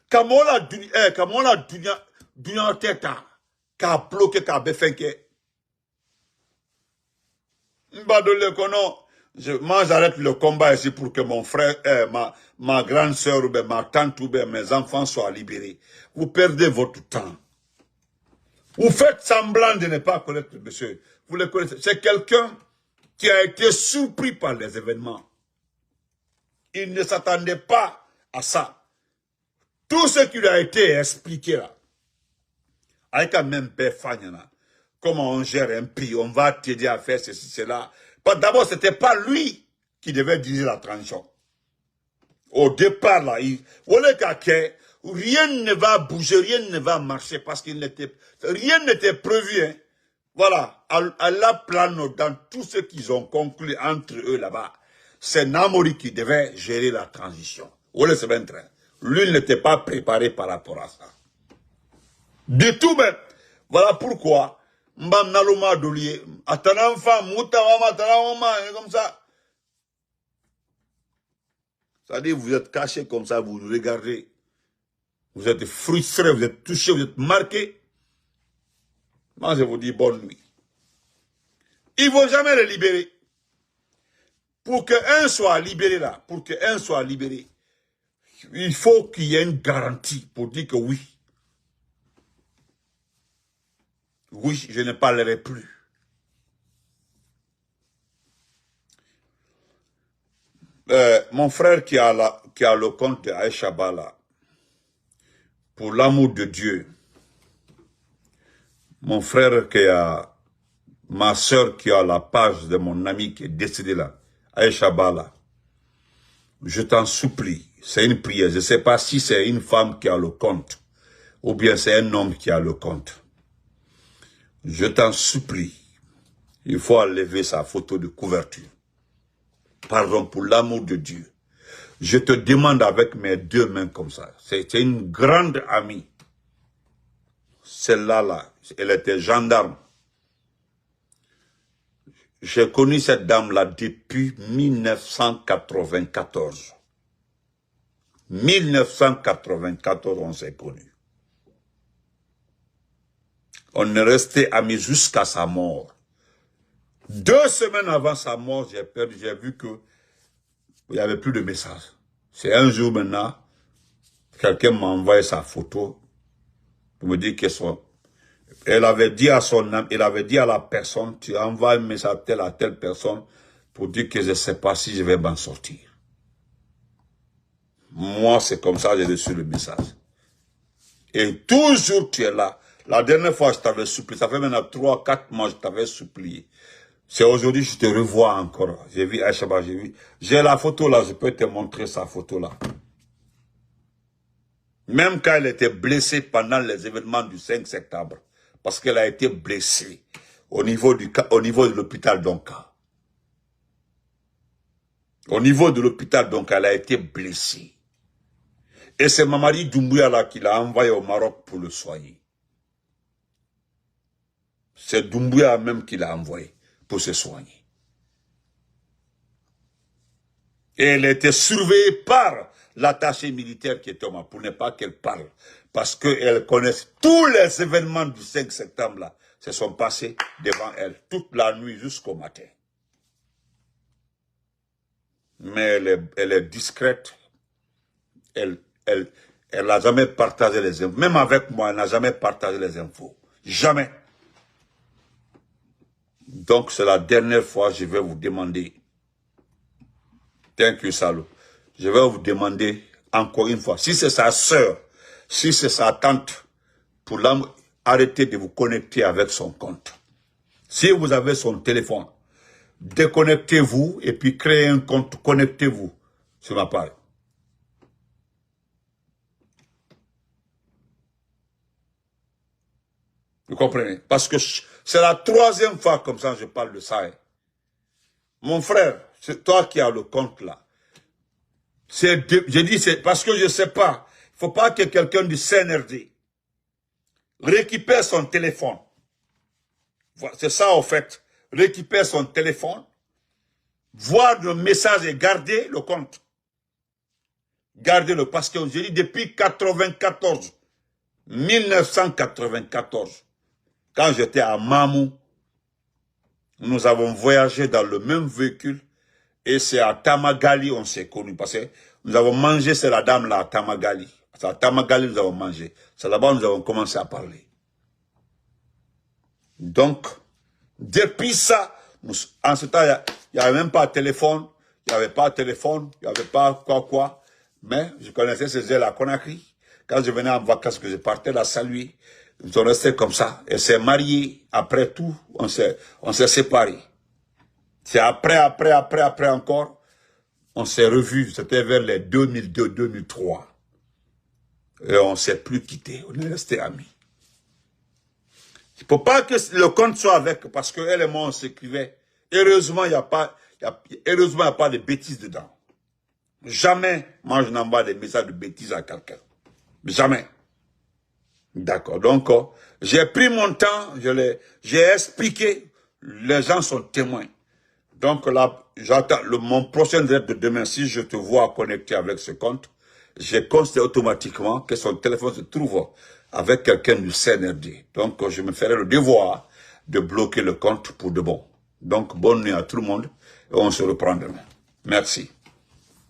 comment la dunya tête qu'a bloqué, qu'a béfenké. Moi, j'arrête le combat ici pour que mon frère, ma grande soeur, ou ma tante, ou mes enfants soient libérés. Vous perdez votre temps. Vous faites semblant de ne pas connaître le monsieur. Vous le connaissez. C'est quelqu'un qui a été surpris par les événements. Il ne s'attendait pas à ça. Tout ce qui lui a été expliqué là, avec un même père Fanyana, comment on gère un pays, on va t'aider à faire ceci, cela. D'abord, ce n'était pas lui qui devait diriger la transition. Au départ, là, rien ne va bouger, rien ne va marcher parce qu'il rien n'était prévu. Hein. Voilà, à la plano, dans tout ce qu'ils ont conclu entre eux là-bas, c'est Namori qui devait gérer la transition. Lui n'était pas préparé par rapport à ça. Du tout même. Voilà pourquoi. Comme ça. C'est-à-dire, vous êtes caché comme ça, vous regardez. Vous êtes frustré, vous êtes touché, vous êtes marqué. Moi, je vous dis bonne nuit. Ils ne vont jamais les libérer. Pour qu'un soit libéré là, il faut qu'il y ait une garantie pour dire que oui. Oui, je ne parlerai plus. Mon frère qui a le compte de Aïcha Bala, pour l'amour de Dieu, mon frère qui a, ma soeur qui a la page de mon ami qui est décédé là, Aïcha Bala, je t'en supplie, c'est une prière, je ne sais pas si c'est une femme qui a le compte, ou bien c'est un homme qui a le compte. Je t'en supplie, il faut enlever sa photo de couverture. Pardon, pour l'amour de Dieu. Je te demande avec mes deux mains comme ça. C'est une grande amie. Celle-là, là, elle était gendarme. J'ai connu cette dame-là depuis 1994. 1994, on s'est connus. On est resté amis jusqu'à sa mort. 2 semaines avant sa mort, j'ai vu que il n'y avait plus de messages. C'est un jour maintenant, quelqu'un m'a envoyé sa photo pour me dire elle avait dit à son âme, elle avait dit à la personne, tu envoies un message à telle personne pour dire que je ne sais pas si je vais m'en sortir. Moi, c'est comme ça que j'ai reçu le message. Et toujours tu es là. La dernière fois, je t'avais supplié. Ça fait maintenant 3-4 mois, je t'avais supplié. C'est aujourd'hui, je te revois encore. J'ai vu Aïchaba, j'ai vu. J'ai la photo là, je peux te montrer sa photo là. Même quand elle était blessée pendant les événements du 5 septembre. Parce qu'elle a été blessée au niveau de l'hôpital Donka. Au niveau de l'hôpital Donka, elle a été blessée. Et c'est Mamadi Doumbouya là qui l'a envoyé au Maroc pour le soigner. C'est Doumbouya même qui l'a envoyé pour se soigner. Et elle était surveillée par l'attaché militaire qui était au Maroc pour ne pas qu'elle parle. Parce qu'elle connaît tous les événements du 5 septembre là. Se sont passés devant elle toute la nuit jusqu'au matin. Mais elle est discrète. Elle n'a jamais partagé les infos. Même avec moi, elle n'a jamais partagé les infos. Jamais. Donc, c'est la dernière fois que je vais vous demander. Thank you, Salou. Je vais vous demander encore une fois. Si c'est sa sœur, si c'est sa tante, pour arrêtez de vous connecter avec son compte. Si vous avez son téléphone, déconnectez-vous et puis créez un compte, connectez-vous sur ma page. Vous comprenez? Parce que c'est la 3e fois comme ça que je parle de ça. Hein. Mon frère, c'est toi qui as le compte là. J'ai dit, c'est parce que je ne sais pas. Il ne faut pas que quelqu'un du CNRD récupère son téléphone. C'est ça en fait. Récupère son téléphone, voir le message et garder le compte. Gardez-le parce que j'ai dit depuis 1994, quand j'étais à Mamou, nous avons voyagé dans le même véhicule et c'est à Tamagali on s'est connus parce que nous avons mangé, c'est la dame là à Tamagali. C'est à Tamagali nous avons mangé. C'est là-bas nous avons commencé à parler. Donc, depuis ça, en ce temps, il n'y avait même pas de téléphone, il n'y avait pas de téléphone, il n'y avait pas quoi. Mais je connaissais ces ailes à Conakry. Quand je venais en vacances, que je partais la saluer, nous sommes restés comme ça. Elle s'est mariée. Après tout, on s'est séparés. C'est après encore, on s'est revus. C'était vers les 2002-2003. Et on ne s'est plus quittés. On est restés amis. Il ne faut pas que le compte soit avec, parce qu'elle et moi, on s'écrivait. Heureusement, il n'y a pas de bêtises dedans. Jamais, moi, je n'envoie des messages de bêtises à quelqu'un. Jamais. D'accord. Donc, j'ai pris mon temps, j'ai expliqué, les gens sont témoins. Donc là, j'attends mon prochain direct de demain, si je te vois connecté avec ce compte, j'ai constaté automatiquement que son téléphone se trouve avec quelqu'un du CNRD. Donc, je me ferai le devoir de bloquer le compte pour de bon. Donc, bonne nuit à tout le monde et on se reprend demain. Merci.